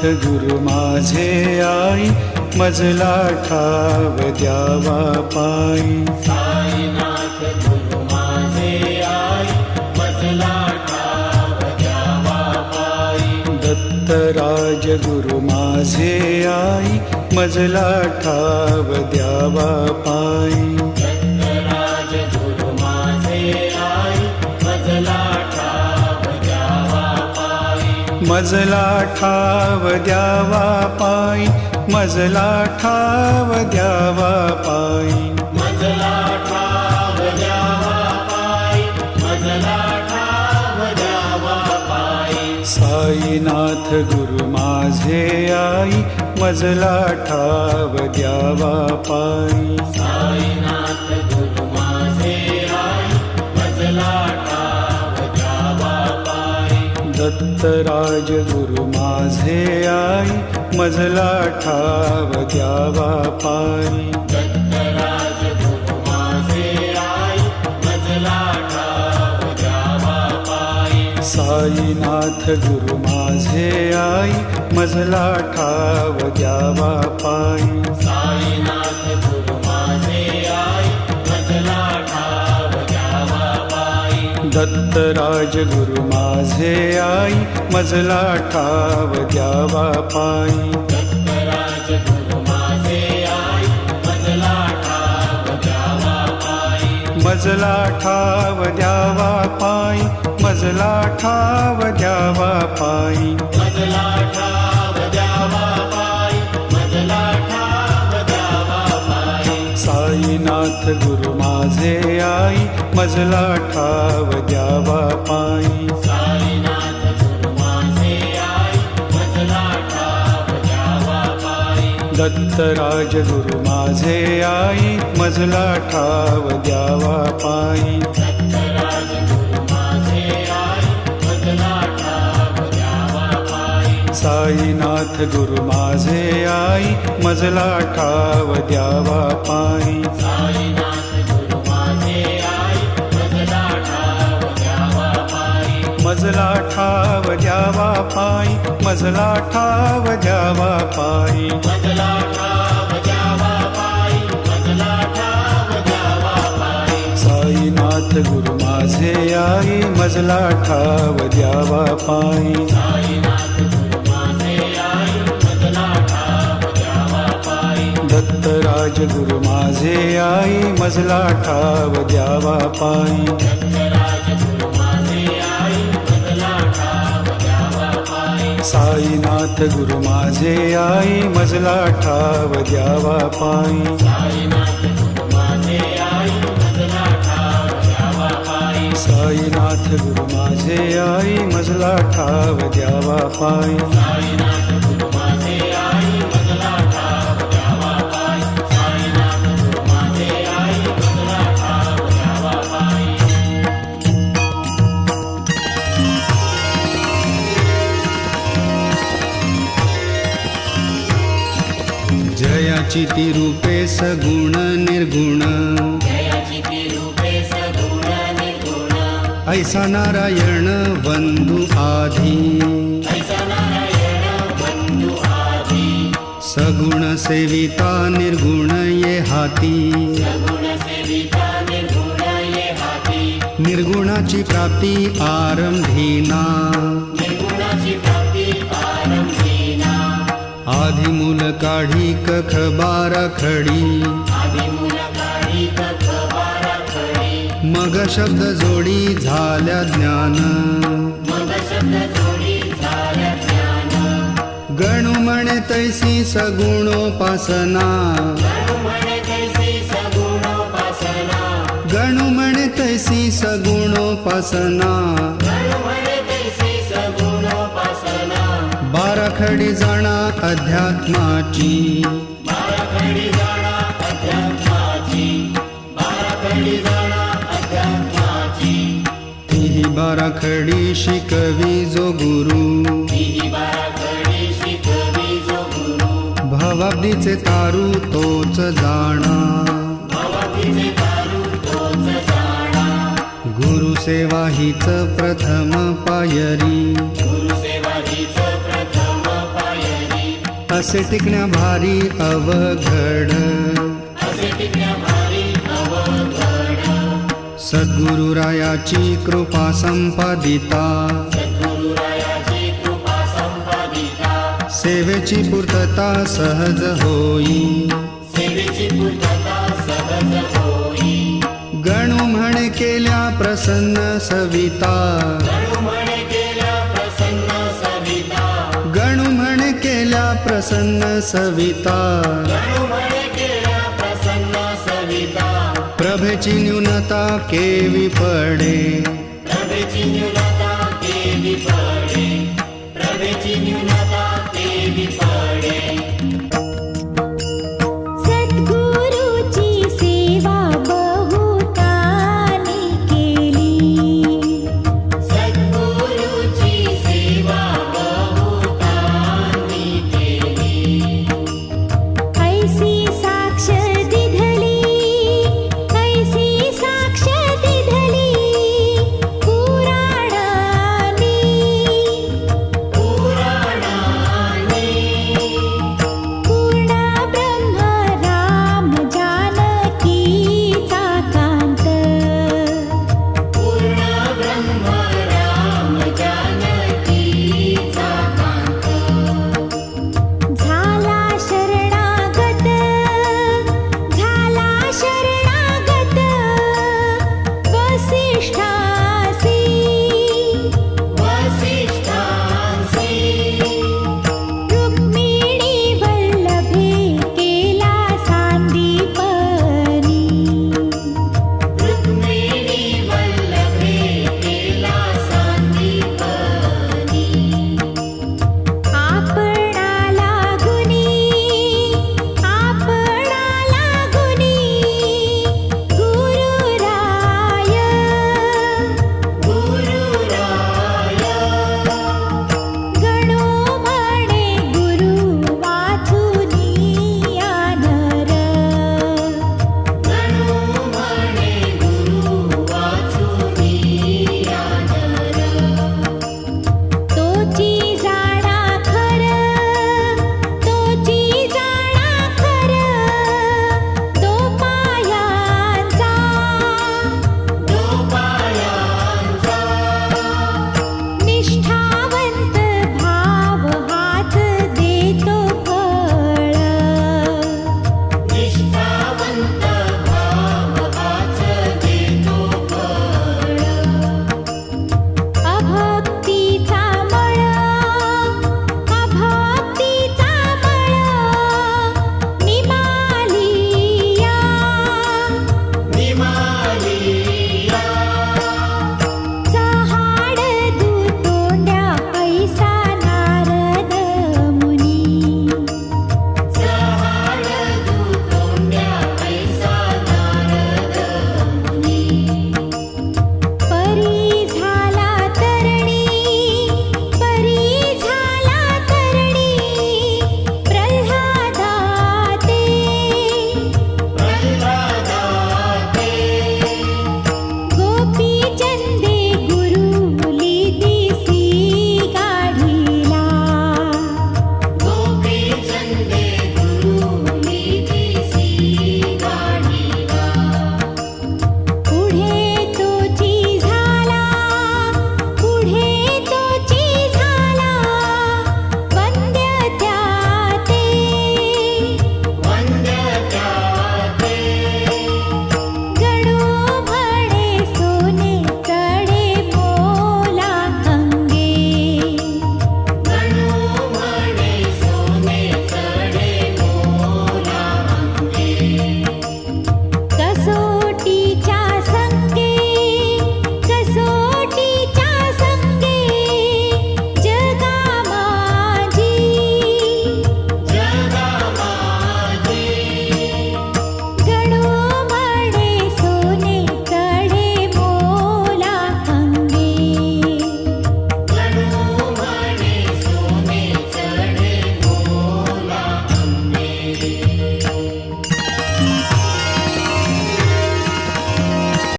गुरु माझे आई, मजला ठाव द्यावा पायी. साईनाथ गुरु माझे आई, मजला ठाव द्यावा पायी. दत्तराज गुरु माझे आई, मजला ठाव द्यावा पायी. दत्तराज गुरु माझे आई, मजला ठाव द्यावा पायी. मजला ठाव द्यावा पायी, मजला ठाव द्यावा पायी. मजला ठाव द्यावा पायी, मजला ठाव द्यावा पायी. साईनाथ गुरु माझे आई, मजला ठाव द्यावा पायी. साईनाथ गुरु माझे आई, मजला ठाव द्यावा पायी. दत्तराज गुरु माझे आई, मजला ठाव द्यावा पायी. दत्तराज गुरु माझे आई, मजला ठाव द्यावा पायी. साईनाथ गुरु माझे आई, मजला ठाव द्यावा पायी. साईनाथ गुरु माझे आई, मजला ठाव द्यावा पायी. दत्तराज गुरु माझे आई, मजला ठाव द्यावा पायी. दत्तराज गुरु माझे आई, मजला ठाव द्यावा पायी. मजला ठाव द्यावा पायी, मजला ठाव द्यावा पायी. मजला ठाव द्यावा पायी, मजला ठाव द्यावा पायी. साईनाथ गुरु माझे आई, मजला ठाव द्यावा पायी. साईनाथ गुरु माझे आई, मजला ठाव द्यावा पायी. दत्तराज गुरु माझे आई, मजला ठाव द्यावा पायी. दत्तराज गुरु माझे आई, मजला ठाव द्यावा पायी. साईनाथ गुरु माझे आई, मजला ठाव द्यावा पायी. साईनाथ गुरु माझे आई, मजला ठाव द्यावा पायी. मजला ठाव द्यावा पायी, मजला ठाव द्यावा पायी. मजला ठाव द्यावा पायी, मजला ठाव द्यावा पायी. साईनाथ गुरु माझे आई, मजला ठाव द्यावा पायी. साईनाथ गुरु माझे आई, मजला ठाव द्यावा पायी. दत्तराज गुरु माझे आई, मजला ठाव द्यावा पायी. दत्तराज गुरु माझे आई, मजला ठाव द्यावा पायी. साईनाथ गुरु माझे आई, मजला ठाव द्यावा पायी. साईनाथ गुरु माझे आई, मजला ठाव द्यावा पायी. साईनाथ गुरु माझे आई, मजला ठाव द्यावा पायी. साईनाथ गुरु माझे आई, मजला ठाव द्यावा पायी. साईनाथ गुरु माझे आई, मजला ठाव द्यावा पायी. जयाची ती रूपे सगुण निर्गुण, जयाची ती रूपे सगुण निर्गुण. ऐसा नारायण बंधु आधी, ऐसा नारायण बंधु आधी. सगुण सेविता निर्गुण ये हाती. सगुण सेविता निर्गुण ये हाती. निर्गुणाची प्राप्ती आरंभीना, निर्गुणाची प्राप्ती आरंभीना. आधी मूल काढी कख बारा खडी. आधी मूल काढी कख बारा खडी. मग शब्द जोडी झाल्या ज्ञान. मग शब्द जोडी झाल्या ज्ञान. गणू म्हणे तैसी सगुणोपासना. गणु म्हणे तैसी सगुणोपासना. गणू म्हणे तैसी सगुणोपासना. गणु म्हणे तैसी सगुणोपासना. बाराखडी जाणा अध्यात्माची. बाराखडी जाणा अध्यात्माची. बाराखडी जाणा अध्यात्माची. तीही बाराखडी शिकवी जो गुरु. ही बाराखडी शिकवी जो गुरु. भवाब्दीचे तारू तोच जाणा. भवाब्दीचे तारू तोच जाणा. गुरुसेवा हीच प्रथम पायरी. गुरुसेवा हीच प्रथम पायरी. असे टिकण्या भारी अवघड असे टिकण्या भारी अवघड सद्गुरुरायाची कृपा संपादिता सद्गुरुरायाची कृपा संपादिता सेवेची पूर्तता सहज होई सेवेची पूर्तता सहज होई गणू म्हणे केल्या प्रसन्न सविता गणू म्हणे केल्या प्रसन्न सविता गणू म्हणे केल्या प्रसन्न सविता गणू म्हणे केल्या प्रसन्न सविता प्रभेची न्यूनता केवी पडे प्रभेची न्यूनता केली पडे प्रभेची न्यूनता केली पडे